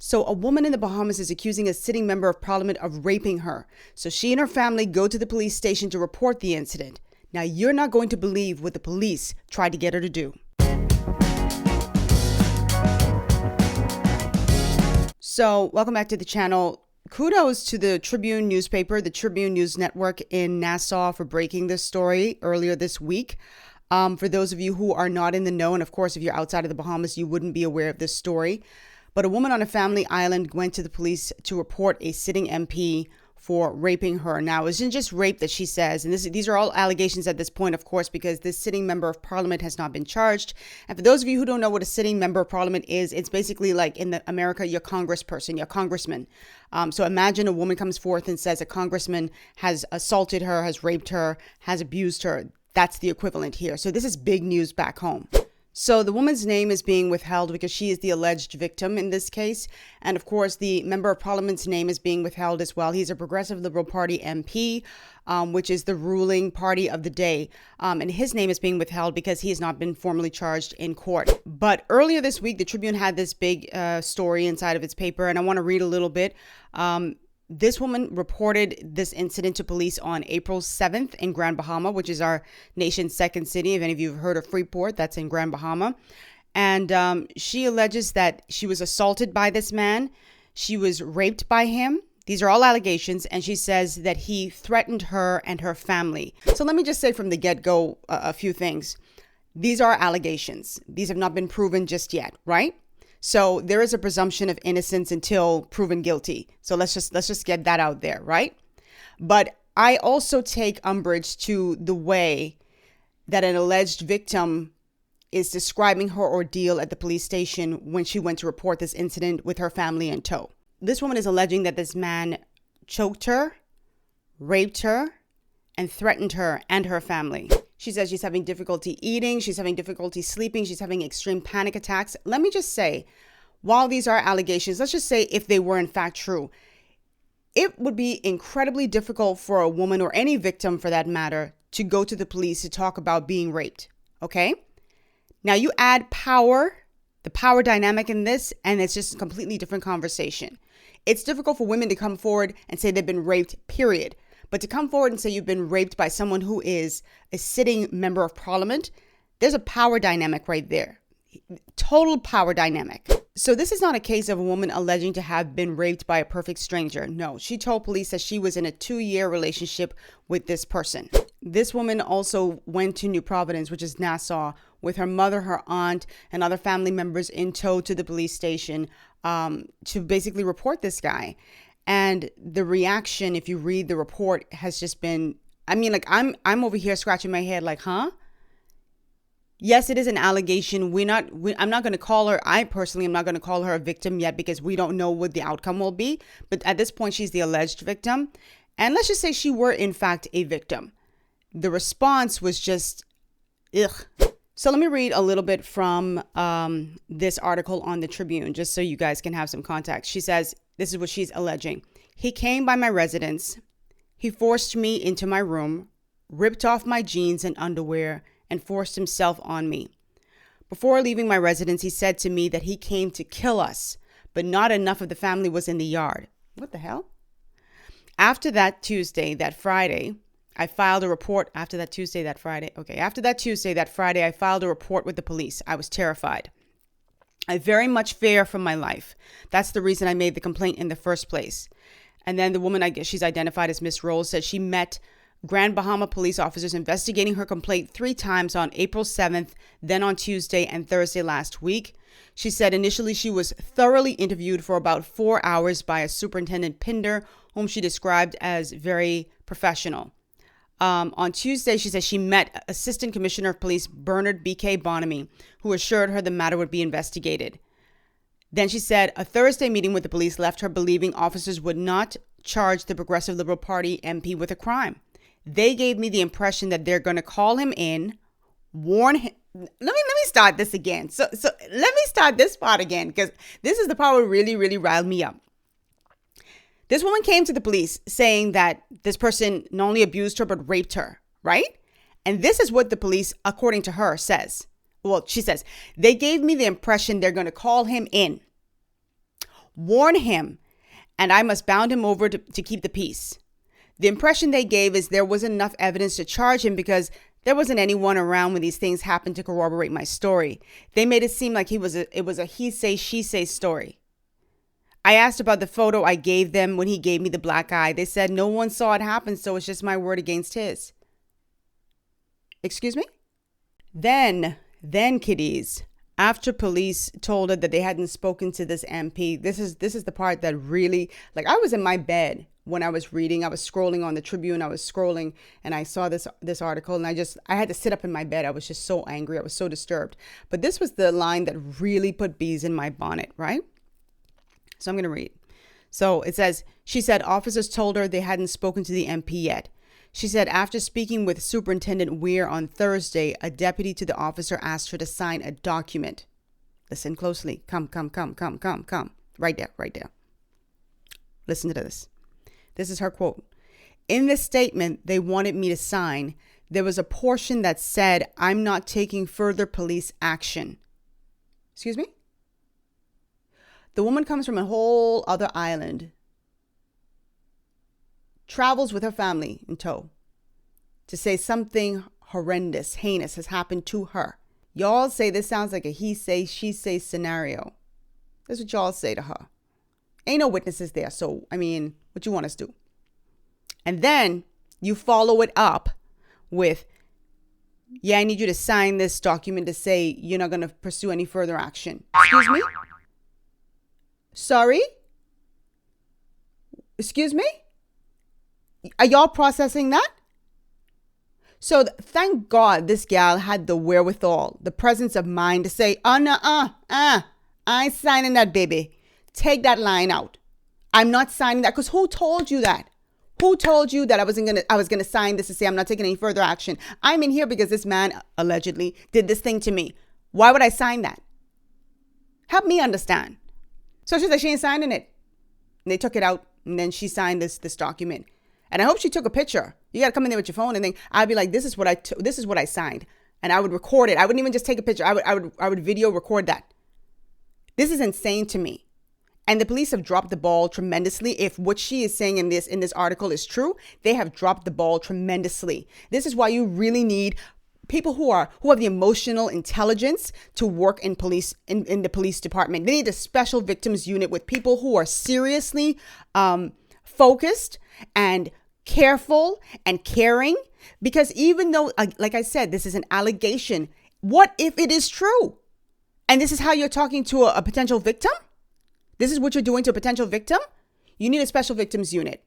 So a woman in the Bahamas is accusing a sitting member of parliament of raping her. So she and her family go to the police station to report the incident. Now, you're not going to believe what the police tried to get her to do. So welcome back to the channel. Kudos to the Tribune newspaper, the Tribune News Network in Nassau, for breaking this story earlier this week. For those of you who are not in the know, and of course, if you're outside of the Bahamas, you wouldn't be aware of this story. But a woman on a family island went to the police to report a sitting MP for raping her. Now, it isn't just rape that she says, and these are all allegations at this point, of course, because this sitting member of parliament has not been charged. And for those of you who don't know what a sitting member of parliament is, it's basically like in America, your congressperson, your congressman. So imagine a woman comes forth and says a congressman has assaulted her, has raped her, has abused her. That's the equivalent here. So this is big news back home. So the woman's name is being withheld because she is the alleged victim in this case. And of course, the member of parliament's name is being withheld as well. He's a Progressive Liberal Party MP, which is the ruling party of the day. And his name is being withheld because he has not been formally charged in court. But earlier this week, the Tribune had this big story inside of its paper, and I want to read a little bit. This woman reported this incident to police on April 7th in Grand Bahama, which is our nation's second city. If any of you have heard of Freeport, that's in Grand Bahama. And she alleges that she was assaulted by this man. She was raped by him. These are all allegations. And she says that he threatened her and her family. So let me just say from the get-go a few things. These are allegations. These have not been proven just yet, right? So there is a presumption of innocence until proven guilty. So let's just get that out there, right? But I also take umbrage to the way that an alleged victim is describing her ordeal at the police station when she went to report this incident with her family in tow. This woman is alleging that this man choked her, raped her, and threatened her and her family. She says she's having difficulty eating, she's having difficulty sleeping, she's having extreme panic attacks. Let me just say, while these are allegations, let's just say if they were in fact true, it would be incredibly difficult for a woman, or any victim for that matter, to go to the police to talk about being raped, okay? Now you add power, the power dynamic in this, and it's just a completely different conversation. It's difficult for women to come forward and say they've been raped, period. But to come forward and say you've been raped by someone who is a sitting member of parliament, there's a power dynamic right there. Total power dynamic. So this is not a case of a woman alleging to have been raped by a perfect stranger. No, she told police that she was in a 2-year relationship with this person. This woman also went to New Providence, which is Nassau, with her mother, her aunt, and other family members in tow to the police station to basically report this guy. And the reaction, if you read the report, has just been, I mean, like, I'm over here scratching my head like, huh? Yes, it is an allegation. I'm not going to call her, I personally am not going to call her a victim yet because we don't know what the outcome will be. But at this point, she's the alleged victim. And let's just say she were, in fact, a victim. The response was just, ugh. So let me read a little bit from this article on the Tribune, just so you guys can have some context. She says, this is what she's alleging. He came by my residence. He forced me into my room, ripped off my jeans and underwear, and forced himself on me. Before leaving my residence, he said to me that he came to kill us, but not enough of the family was in the yard. What the hell? After that Tuesday, that Friday, I filed a report. After that Tuesday, that Friday, I filed a report with the police. I was terrified. I very much fear for my life. That's the reason I made the complaint in the first place. And then the woman, I guess she's identified as Miss Rolls, said she met Grand Bahama police officers investigating her complaint 3 times on April 7th, then on Tuesday and Thursday last week. She said initially she was thoroughly interviewed for about 4 hours by a Superintendent Pinder, whom she described as very professional. On Tuesday, she said she met Assistant Commissioner of Police Bernard B.K. Bonamy, who assured her the matter would be investigated. Then she said a Thursday meeting with the police left her believing officers would not charge the Progressive Liberal Party MP with a crime. They gave me the impression that they're going to call him in, warn him. Let me start this again. So let me start this part again, because this is the part that really riled me up. This woman came to the police saying that this person not only abused her, but raped her, right? And this is what the police, according to her, says. Well, she says, they gave me the impression they're going to call him in, warn him, and I must bound him over to keep the peace. The impression they gave is there wasn't enough evidence to charge him because there wasn't anyone around when these things happened to corroborate my story. They made it seem like it was a he say, she say story. I asked about the photo I gave them when he gave me the black eye. They said no one saw it happen, so it's just my word against his. Excuse me? Then kiddies, after police told her that they hadn't spoken to this MP, this is the part that really, like, I was in my bed when I was reading. I was scrolling on the Tribune. I was scrolling and I saw this article, and I had to sit up in my bed. I was just so angry. I was so disturbed. But this was the line that really put bees in my bonnet, right? So I'm going to read. So it says, she said officers told her they hadn't spoken to the MP yet. She said after speaking with Superintendent Weir on Thursday, a deputy to the officer asked her to sign a document. Listen closely. Come. Right there. Listen to this. This is her quote. In this statement they wanted me to sign, there was a portion that said, I'm not taking further police action. Excuse me? The woman comes from a whole other island, travels with her family in tow, to say something horrendous, heinous has happened to her. Y'all say this sounds like a he say, she say scenario. That's what y'all say to her. Ain't no witnesses there, so, I mean, what you want us to do? And then you follow it up with, yeah, I need you to sign this document to say you're not going to pursue any further action. Excuse me? Sorry? Excuse me? Are y'all processing that? So thank God this gal had the wherewithal, the presence of mind to say, I ain't signing that, baby. Take that line out. I'm not signing that. Because who told you that? Who told you that I was gonna sign this to say I'm not taking any further action? I'm in here because this man allegedly did this thing to me. Why would I sign that? Help me understand. So she's like, she ain't signing it. And they took it out, and then she signed this document. And I hope she took a picture. You got to come in there with your phone, and then I'd be like, this is what I signed, and I would record it. I wouldn't even just take a picture. I would video record that. This is insane to me. And the police have dropped the ball tremendously. If what she is saying in this article is true, they have dropped the ball tremendously. This is why you really need people who have the emotional intelligence to work in the police department. They need a special victims unit with people who are seriously focused and careful and caring. Because even though, like I said, this is an allegation, what if it is true? And this is how you're talking to a potential victim? This is what you're doing to a potential victim? You need a special victims unit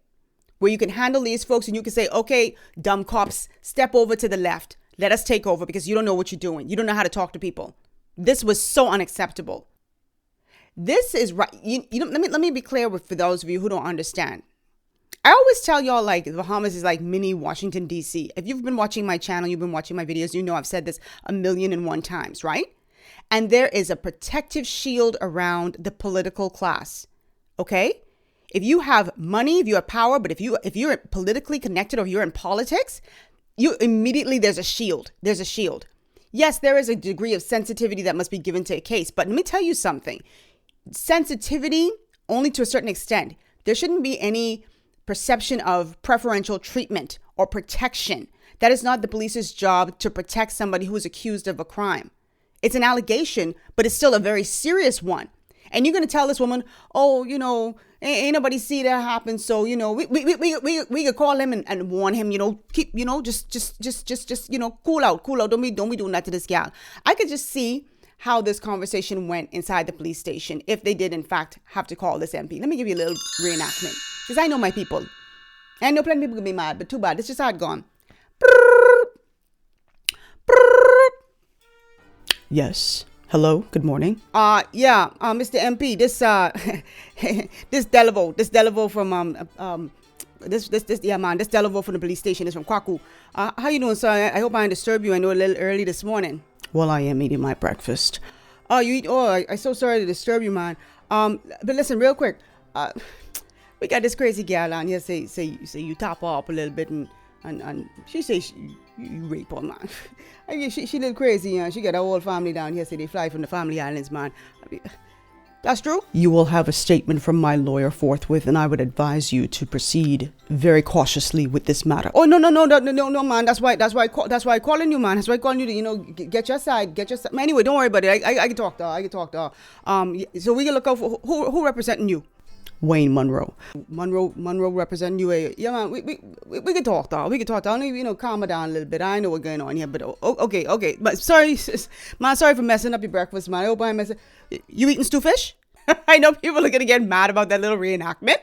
where you can handle these folks and you can say, okay, dumb cops, step over to the left. Let us take over because you don't know what you're doing. You don't know how to talk to people. This was so unacceptable. This is right. Let me be clear for those of you who don't understand. I always tell y'all, like, the Bahamas is like mini Washington, D.C. If you've been watching my channel, you've been watching my videos, you know I've said this 1,000,001 times, right? And there is a protective shield around the political class. Okay? If you have money, if you have power, but if you're politically connected or you're in politics, you immediately, there's a shield. There's a shield. Yes, there is a degree of sensitivity that must be given to a case. But let me tell you something. Sensitivity only to a certain extent. There shouldn't be any perception of preferential treatment or protection. That is not the police's job to protect somebody who is accused of a crime. It's an allegation, but it's still a very serious one. And you're going to tell this woman, oh, ain't nobody see that happen. So, we could call him and warn him, keep, just, cool out. Don't be doing that to this gal. I could just see how this conversation went inside the police station if they did, in fact, have to call this MP. Let me give you a little reenactment because I know my people. I know plenty of people can be mad, but too bad. It's just how it gone. Yes. Hello. Good morning. Mr. MP, this this Delaveau from this Delaveau from the police station is from Kwaku. How you doing, sir? I hope I didn't disturb you. I know a little early this morning. Well, I am eating my breakfast. Oh, you eat? Oh, I'm so sorry to disturb you, man. But listen, real quick. We got this crazy gal on here. Say you top her up a little bit, and she say you rape her, man. She little crazy, She got her whole family down here. Say they fly from the family islands, man. That's true. You will have a statement from my lawyer forthwith, and I would advise you to proceed very cautiously with this matter. Oh, no, man. That's why I calling you, man. That's why I calling you to, get your side. Anyway, don't worry about it. I can talk to her. So we can look out for who representing you. Wayne Monroe representing you. Yeah, man, we can talk, though. I need, calm her down a little bit. I know what's going on here, but okay. But sorry, man, sorry for messing up your breakfast, man. I hope I'm messing. You eating stew fish? I know people are gonna get mad about that little reenactment,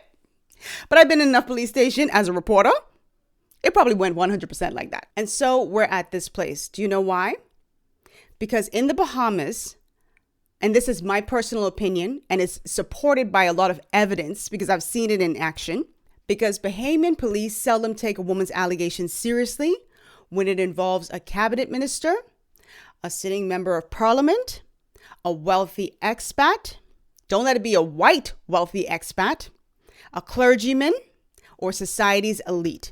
but I've been in enough police station as a reporter. It probably went 100% like that. And so we're at this place. Do you know why? Because in the Bahamas, and this is my personal opinion, and it's supported by a lot of evidence because I've seen it in action, because Bahamian police seldom take a woman's allegations seriously when it involves a cabinet minister, a sitting member of parliament, a wealthy expat. Don't let it be a white wealthy expat, a clergyman, or society's elite.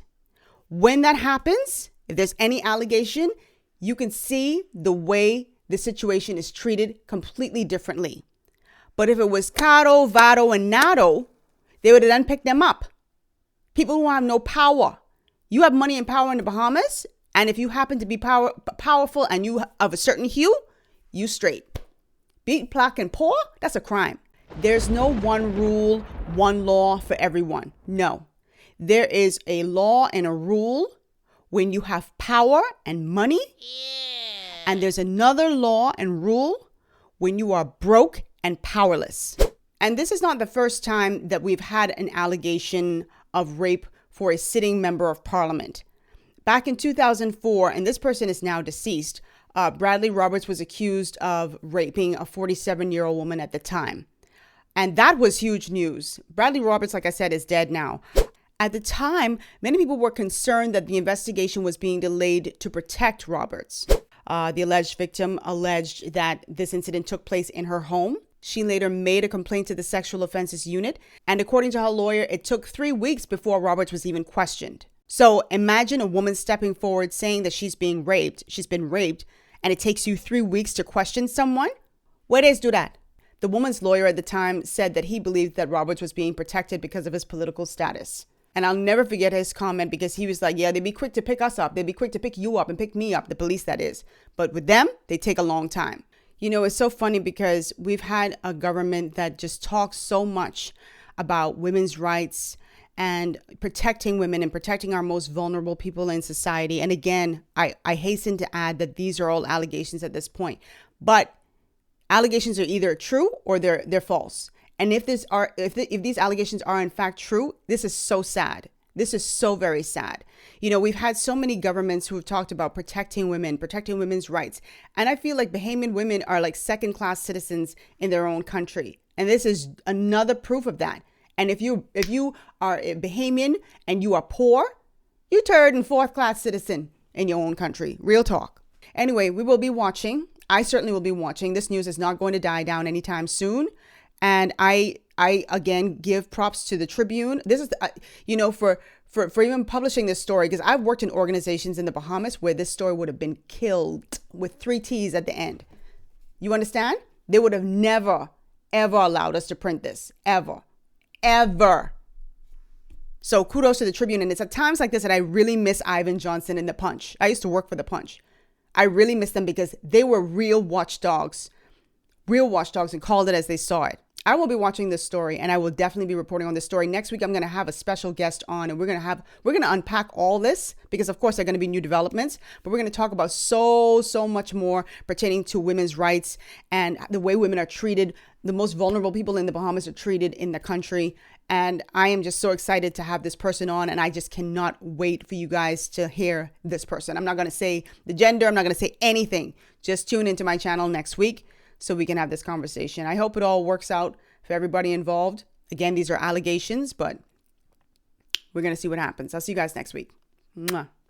When that happens, if there's any allegation, you can see the way the situation is treated completely differently. But if it was Caro, Vado, and Nato, they would have then picked them up. People who have no power. You have money and power in the Bahamas, and if you happen to be powerful and you of a certain hue, you straight. Beat, black, and poor, that's a crime. There's no one rule, one law for everyone. No. There is a law and a rule when you have power and money. And there's another law and rule when you are broke and powerless. And this is not the first time that we've had an allegation of rape for a sitting member of parliament. Back in 2004, and this person is now deceased, Bradley Roberts was accused of raping a 47-year-old woman at the time. And that was huge news. Bradley Roberts, like I said, is dead now. At the time, many people were concerned that the investigation was being delayed to protect Roberts. The alleged victim alleged that this incident took place in her home. She later made a complaint to the sexual offenses unit. And according to her lawyer, it took 3 weeks before Roberts was even questioned. So imagine a woman stepping forward saying that she's been raped, and it takes you 3 weeks to question someone? Where does do that? The woman's lawyer at the time said that he believed that Roberts was being protected because of his political status. And I'll never forget his comment, because he was like, yeah, they'd be quick to pick us up. They'd be quick to pick you up and pick me up, the police, that is. But with them, they take a long time. It's so funny because we've had a government that just talks so much about women's rights and protecting women and protecting our most vulnerable people in society. And again, I hasten to add that these are all allegations at this point. But allegations are either true or they're false. And if these allegations are in fact true, this is so sad. This is so very sad. We've had so many governments who have talked about protecting women, protecting women's rights. And I feel like Bahamian women are like second-class citizens in their own country. And this is another proof of that. And if you are a Bahamian and you are poor, you're third and fourth-class citizen in your own country. Real talk. Anyway, we will be watching. I certainly will be watching. This news is not going to die down anytime soon. And I again give props to the Tribune. This is, for even publishing this story, because I've worked in organizations in the Bahamas where this story would have been killed with 3 T's at the end. You understand? They would have never, ever allowed us to print this. Ever. So kudos to the Tribune. And it's at times like this that I really miss Ivan Johnson and the Punch. I used to work for the Punch. I really miss them because they were real watchdogs and called it as they saw it. I will be watching this story, and I will definitely be reporting on this story. Next week, I'm going to have a special guest on, and we're going to unpack all this because, of course, there are going to be new developments, but we're going to talk about so much more pertaining to women's rights and the way women are treated. The most vulnerable people in the Bahamas are treated in the country. And I am just so excited to have this person on, and I just cannot wait for you guys to hear this person. I'm not going to say the gender. I'm not going to say anything. Just tune into my channel next week so we can have this conversation. I hope it all works out for everybody involved. Again, these are allegations, but we're going to see what happens. I'll see you guys next week. Mwah.